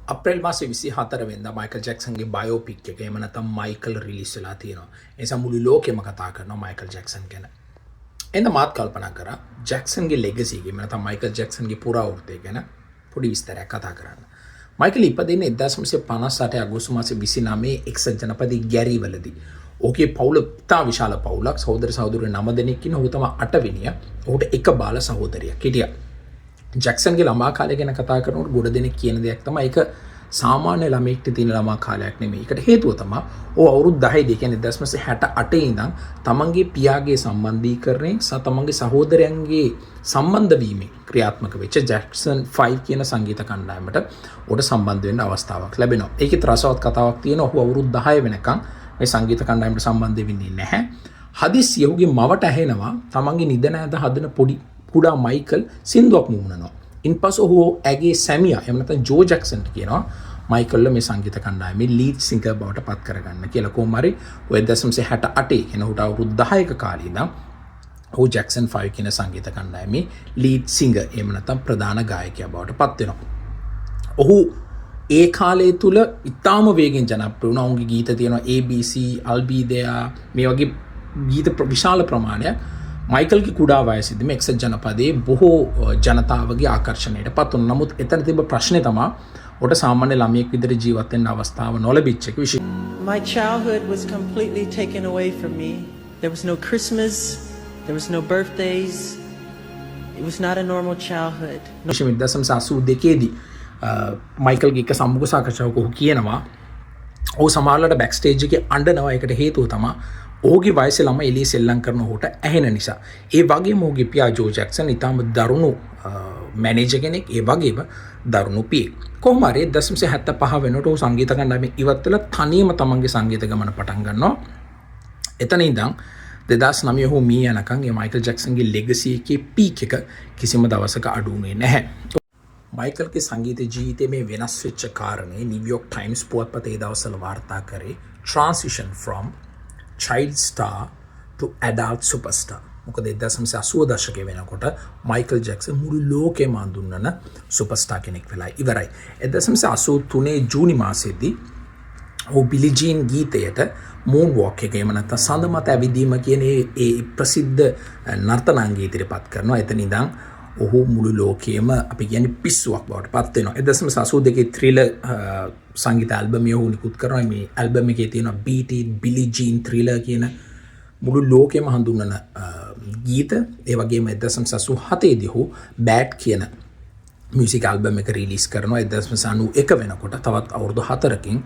අප්‍රේල් මාසේ 24 වෙනිදා මයිකල් ජැක්සන්ගේ බයෝපික් එක එහෙම නැත්නම් මයිකල් රිලීස් වෙලා තියෙනවා. ඒ නිසා මුළු ලෝකෙම කතා කරනවා මයිකල් ජැක්සන් ගැන. එහෙනම් මාත් කල්පනා කරා ජැක්සන්ගේ ලෙගසි එක එහෙම නැත්නම් මයිකල් ජැක්සන්ගේ පුරාවෘත්තය ගැන පොඩි විස්තරයක් කතා කරන්න. මයිකල් ඉපදෙන්නේ 1958 අගෝස්තු මාසේ 29 එක්සත් ජනපදයේ ගැරිවලදී. ඕකේ පවුල ඉතා විශාල පවුලක්. සහෝදර සහෝදරයෝ 9 දෙනෙක් ඉන්න. ඔහු තමයි 8 වෙනියා. ඔහුට එක බාල සහෝදරියක් හිටියා. ජැක්සන්ගේ ළමා කාලය ගැන කතා කරනකොට ගොඩ දෙනෙක් කියන දෙයක් තමයි ඒක සාමාන්‍ය ළමයෙක්ට තියෙන ළමා කාලයක් නෙමෙයි. ඒකට හේතුව තමයි ඔහු අවුරුදු 10 දී කියන්නේ 1968 ඉඳන් තමන්ගේ පියාගේ සම්බන්ධීකරණයෙන් සහ තමන්ගේ සහෝදරයන්ගේ සම්බන්ධ වීමෙන් ක්‍රියාත්මක වෙච්ච ජැක්සන් 5 කියන සංගීත කණ්ඩායමට ඔහුට සම්බන්ධ වෙන්න අවස්ථාවක් ලැබෙනවා. ඒකේ රසවත් කතාවක් තියෙනවා. ඔහු අවුරුදු 10 වෙනකන් මේ සංගීත කණ්ඩායමට සම්බන්ධ වෙන්නේ නැහැ. හදිස්සිය ඔහුගේ මවට ඇහෙනවා තමන්ගේ නිදන ඇඳ හදන පොඩි කුඩා මයිකල් සින්දුවක් මුහුණනවා. ඉන්පසු ඔහු ඇගේ සැමියා එහෙම නැත්නම් ජෝ ජැක්සන්ට කියනවා මයිකල්ව මේ සංගීත කණ්ඩායමේ ලීඩ් සිංගර් බවට පත් කරගන්න කියලා. කොහොම හරි ඔය 1968 කියන උට අවුරුදු 10ක කාලේ ඉඳන් ඔහු ජැක්සන් 5 කියන සංගීත කණ්ඩායමේ ලීඩ් සිංගර් එහෙම නැත්නම් ප්‍රධාන ගායකයා බවට පත් වෙනවා. ඔහු ඒ කාලය තුල ඉතාම වේගෙන් ජනප්‍රිය වුණා. ඔහුගේ ගීත තියෙනවා ABC, I'll Be There මේ වගේ ගීත විශාල ප්‍රමාණයක් මයිකල්ගේ කුඩා වයසේදීම එක්සත් ජනපදයේ බොහෝ ජනතාවගේ ආකර්ෂණයට පත් වුණා. නමුත් එතන තිබ්බ ප්‍රශ්නේ තමයි ඔට සාමාන්‍ය ළමයෙක් විදිහට ජීවත් වෙන්න අවස්ථාව නොලැබිච්ච එක විශේෂ. My childhood was completely taken away from me. There was no Christmas, there was no birthdays. It was not a normal childhood. 1982 දී මයිකල්ගේ එක සම්මුඛ සාකච්ඡාවක ඔහු කියනවා ඔහු සමහරවිට බෑක් ස්ටේජ් එකේ අඬනවා. ඒකට හේතුව තමයි ඔහුගේ වයසේ ළමයි එළිය සෙල්ලම් කරන ඔහුට ඇහෙන නිසා. ඒ වගේම ඔහුගේ පියා ජෝ ජැක්සන් ඊටම දරුණු මැනේජර් කෙනෙක්. ඒ වගේම දරුණු පියෙක්. කොහොම හරි 1975 වෙනකොට ඔහු සංගීත කණ්ඩායමේ ඉවත් වෙලා තනියම තමන්ගේ සංගීත ගමන පටන් ගන්නවා. එතන ඉඳන් 2009 ඔහු මිය යනකම් මේ මයිකල් ජැක්සන්ගේ ලෙගසි එකේ පීක් එක කිසිම දවසක අඩු වුණේ නැහැ. මයිකල්ගේ සංගීත ජීවිතයේ මේ වෙනස් වෙච්ච කාරණේ නිව්යෝක් ටයිම්ස් පුවත්පතේ දවස්වල වාර්තා කරේ transition from child star to adult superstar. මොකද 1980 දශකයේ වෙනකොට මයිකල් ජැක්සන් මුළු ලෝකෙම අඳුන්වන සුපර්ස්ටාර් කෙනෙක් වෙලා ඉවරයි. 1983 ජූනි මාසයේදී ඔහු බිලි ජීන් ගීතයට මූන් වොක් එක එහෙම නැත්නම් සඳ මත ඇවිදීම කියන ඒ ප්‍රසිද්ධ නර්තනාංගය ඉදිරිපත් කරනවා. එතන ඉඳන් ඔහු මුළු ලෝකයේම අපි කියන්නේ පිස්සුවක් බවට පත් වෙනවා. 1982 ත්‍රිලර් සංගීත ඇල්බම් එක ඔහු නිකුත් කරනවා. මේ ඇල්බම් එකේ තියෙනවා Beat It, Billie Jean, Thriller කියන මුළු ලෝකෙම හඳුන්වන ගීත. ඒ වගේම 1987 දී ඔහු Bad කියන මියුසික් ඇල්බම් එක රිලීස් කරනවා. 1991 වෙනකොට තවත් අවුරුදු 4කින්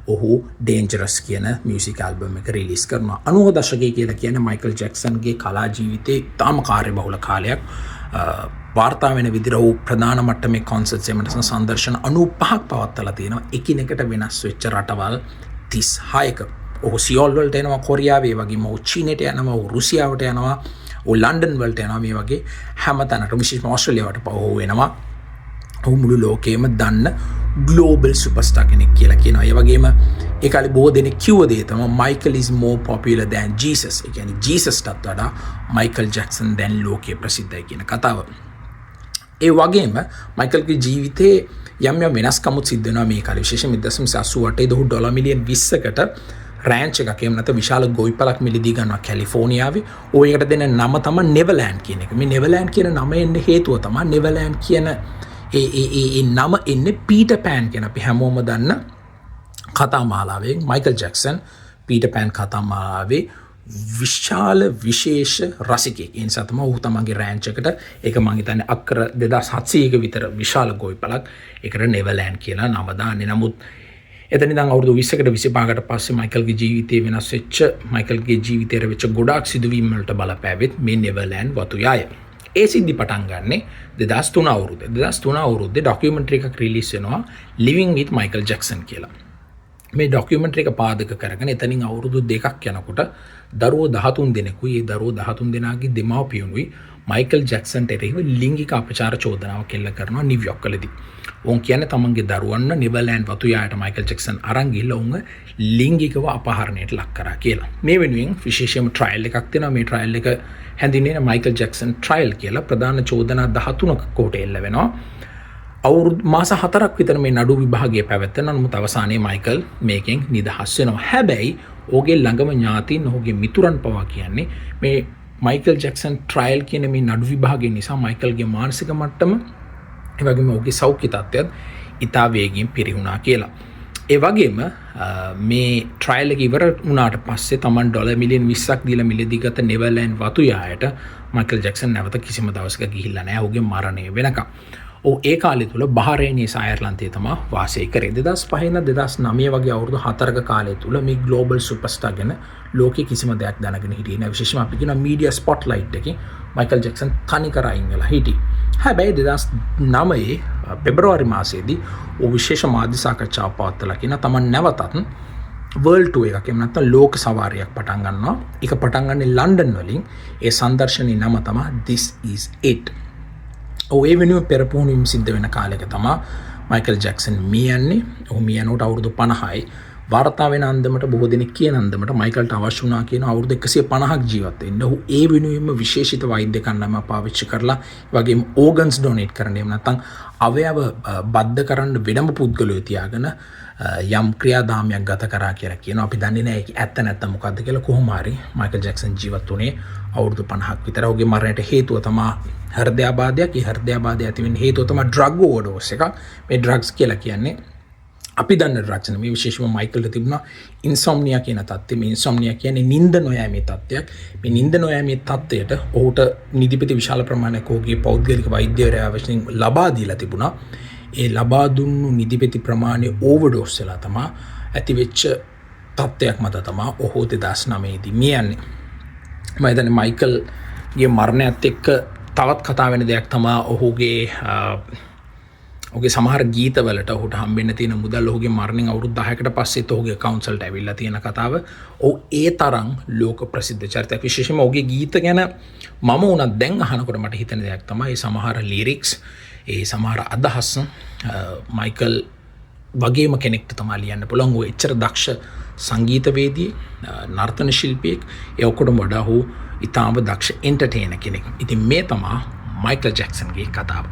ඔහු Dangerous කියන මියුසික් ඇල්බම් එක රිලීස් කරනවා. 90 දශකයේ කියලා කියන්නේ මයිකල් ජැක්සන්ගේ කලා ජීවිතේ තාම කාර්යබහුල කාලයක්. වාර්තා වෙන විදිහට ඔහු ප්‍රධාන මට්ටමේ කොන්සර්ට්ස් එහෙම නැත්නම් සංදර්ශන 95ක් පවත්වලා තියෙනවා. එකිනෙකට වෙනස් වෙච්ච රටවල් 36ක. ඔහු සියෝල් වලට එනවා කොරියාවේ, වගේම ඔහු චීනයට යනවා, ඔහු රුසියාවට යනවා, ඔහු ලන්ඩන් වලට යනවා. මේ වගේ හැම තැනකම විශේෂයෙන්ම ඕස්ට්‍රේලියාවට ඔහු වෙනවා. ඔහු මුළු ලෝකෙම දන්න ග්ලෝබල් සුපර්ස්ටාර් කෙනෙක් කියලා කියනවා. ඒ වගේම ඒ කාලේ බොහෝ දෙනෙක් කිව්ව දේ තමයි Michael is more popular than Jesus. ඒ කියන්නේ ජීසස්ටත් වඩා මයිකල් ජැක්සන් දැන් ලෝකයේ ප්‍රසිද්ධයි කියන කතාව. ඒ වගේම මයිකල්ගේ ජීවිතේ යම් යම් වෙනස්කමුත් සිද්ධ වෙනවා මේ කාලේ. විශේෂයෙන්ම 1988 දී ඩොලර් මිලියන් 20කට රෑන්ච් එකක් එහෙම නැත්නම් විශාල ගොවිපලක් මිලදී ගන්නවා කැලිෆෝනියාවේ. ඔය එකට දෙන නම තමයි නෙවර්ලෑන්ඩ් කියන එක. මේ නෙවර්ලෑන්ඩ් කියන නම එන්නේ හේතුව තමයි නෙවර්ලෑන්ඩ් කියන ඒ නම එන්නේ පීටර් පෑන් කියන අපි හැමෝම දන්න කතා මාලාවෙන් මයිකල් ජැක්සන් පීටර් පෑන් කතා මාලාවේ විශාල විශේෂ රසිකයෙක්. ඒ නිසා තමයි ඔහු තමන්ගේ රෑන්ච් එකට ඒක මම හිතන්නේ අක්කර 2700ක විතර විශාල ගොවිපලක් ඒකට නෙවර්ලෑන්ඩ් කියලා නම දාන්නේ. නමුත් එතන ඉඳන් අවුරුදු 20කට 25කට පස්සේ මයිකල්ගේ ජීවිතේ වෙනස් වෙච්ච මයිකල්ගේ ජීවිතේට වෙච්ච ගොඩාක් සිදුවීම් වලට බලපෑවෙත් මේ නෙවර්ලෑන්ඩ් වතු යාය. ඒ සිද්ධි පටන් ගන්නේ 2003 අවුරුද්දේ. 2003 අවුරුද්දේ ඩොකියුමන්ටරි එකක් රිලීස් වෙනවා Living with Michael Jackson කියලා. මේ ඩොකියුමන්ටරි එක පාදක කරගෙන එතනින් අවුරුදු 2ක් යනකොට දරුවෝ 13 දෙනෙකුයි ඒ දරුවෝ 13 දෙනාගේ දෙමාපියනුයි මයිකල් ජැක්සන්ට එරෙහිව ලිංගික අපචාර චෝදනාවක් එල්ල කරනවා නිව්යෝක් වලදී. උන් කියන්නේ තමන්ගේ දරුවන්ව නෙවර්ලෑන්ඩ් වතු යායට මයිකල් ජැක්සන් අරන් ගිහලා උන්ව ලිංගිකව අපහරණයට ලක් කරා කියලා. මේ වෙනුවෙන් විශේෂයෙන්ම ට්‍රයල් එකක් තියෙනවා. මේ ට්‍රයල් එක හැඳින්වෙන්නේ මයිකල් ජැක්සන් ට්‍රයල් කියලා. ප්‍රධාන චෝදනා 13ක කොට එල්ල වෙනවා. අවුරුදු මාස 4ක් විතර මේ නඩු විභාගය පැවැත්වෙන. නමුත් අවසානයේ මයිකල් මේකෙන් නිදහස් වෙනවා. හැබැයි ඔහුගේ ළඟම ඥාතීන් ඔහුගේ මිතුරන් පවා කියන්නේ මේ මයිකල් ජැක්සන් ට්‍රයල් කියන මේ නඩු විභාගය නිසා මයිකල්ගේ මානසික මට්ටම ඒ වගේම ඔහුගේ සෞඛ්‍ය තත්ත්වයත් ඉතා වේගයෙන් පිරිහුණා කියලා. ඒ වගේම මේ ට්‍රයල් එක ඉවර වුණාට පස්සේ Taman ඩොලර් මිලියන් 20ක් දීලා මිලදී ගත නෙවර්ලෑන්ඩ් වතු යායට මයිකල් ජැක්සන් නැවත කිසිම දවසක ගිහිල්ලා නැහැ ඔහුගේ මරණය වෙනකම්. ඒ කාලය තුළ බහරේනයේ අයර්ලන්තයේ තමයි වාසය කරේ. 2005 ඉඳන් 2009 වගේ අවුරුදු 4ක කාලය තුළ මේ ග්ලෝබල් සුපර්ස්ටාර් ගැන ලෝකේ කිසිම දෙයක් දැනගෙන හිටියේ නැහැ. විශේෂයෙන්ම අපි කියන මීඩියා ස්පොට්ලයිට් එකේ මයිකල් ජැක්සන් තනි කර අයින් වෙලා හිටියේ. හැබැයි 2009 පෙබරවාරි මාසයේදී ਉਹ විශේෂ මාධ්‍ය සාකච්ඡාවක් පවත්වලා කියන තමන් නැවතත් වර්ල්ඩ් ටුවර් එකක් එහෙම නැත්නම් ලෝක සවාරියක් පටන් ගන්නවා. ඒක පටන් ගන්නේ ලන්ඩන් වලින්. ඒ සංදර්ශනයේ නම තමයි This is it. ඒ වෙනුවෙන් පෙරපුහුණුවීම් සිද්ධ වෙන කාලයක තමයි මයිකල් ජැක්සන් මිය යන්නේ. ඔහු මිය යනකොට අවුරුදු 50යි. වාර්තා වෙන අන්දමට බොහෝ දෙනෙක් කියන අන්දමට මයිකල්ට අවශ්‍ය වුණා කියන අවුරුදු 150ක් ජීවත් වෙන්න. ඔහු ඒ වෙනුවෙන්ම විශේෂිත වෛද්‍ය කණ්ඩායම පාවිච්චි කරලා වගේම ඕගන්ස් ඩොනේට් කරන්න එහෙම නැත්නම් අවයව බද්ධ කරන්න වෙනම පුද්ගලයෝ තියාගෙන යම් ක්‍රියාදාමයක් ගත කරා කියලා කියනවා. අපි දන්නේ නැහැ ඒක ඇත්ත නැත්නම් මොකද්ද කියලා. කොහොම හරි මයිකල් ජැක්සන් ජීවත් වුණේ අවුරුදු 50ක් විතර. ඔහුගේ මරණයට හේතුව තමයි හෘදයාබාධයක්. ඒ හෘදයාබාධය ඇති වෙන්න හේතුව තමයි ඩ්‍රග් ඕවර්ඩෝස් එකක්. මේ ඩ්‍රග්ස් කියලා කියන්නේ අපි දන්න ඩ්‍රග්ස් නෙමෙයි. විශේෂයෙන්ම මයිකල්ට තිබුණා ඉන්සොම්නියා කියන තත්ත්වය. මේ ඉන්සොම්නියා කියන්නේ නිින්ද නොයෑමේ තත්ත්වයක්. මේ නිින්ද නොයෑමේ තත්ත්වයට ඔහුට නිදිපෙති විශාල ප්‍රමාණයක් ඔහුගේ පෞද්ගලික වෛද්‍යවරයා වශයෙන් ලබා දීලා තිබුණා. ඒ ලබා දුන්නු නිදිපෙති ප්‍රමාණය ඕවර්ඩෝස් වෙලා තමයි ඇතිවෙච්ච තත්ත්වයක් මත තමයි ඔහු 2009 දී මිය යන්නේ. මම හිතන්නේ මයිකල්ගේ මරණයත් එක්ක තවත් කතා වෙන දෙයක් තමයි ඔහුගේ සමහර ගීතවලට ඔහුට හම්බෙන්න තියෙන මුදල් ඔහුගේ මරණයෙන් අවුරුදු 10කට පස්සෙත් ඔහුගේ කවුන්සල්ට ඇවිල්ලා තියෙන කතාව. ඔහු ඒ තරම් ලෝක ප්‍රසිද්ධ චරිතයක්. විශේෂයෙන්ම ඔහුගේ ගීත ගැන මම උනත් දැන් අහනකොට මට හිතෙන දෙයක් තමයි සමහර ලිරික්ස්, ඒ සමහර අදහස් මයිකල් වගේම කෙනෙක්ට තමයි ලියන්න පුළුවන්. ඔහු එච්චර දක්ෂ සංගීතවේදී, නර්තන ශිල්පියෙක්. ඒ ඔක්කොටම වඩා ඔහු ඉතාම දක්ෂ එන්ටර්ටේනර් කෙනෙක්. ඉතින් මේ තමයි මයිකල් ජැක්සන්ගේ කතාව.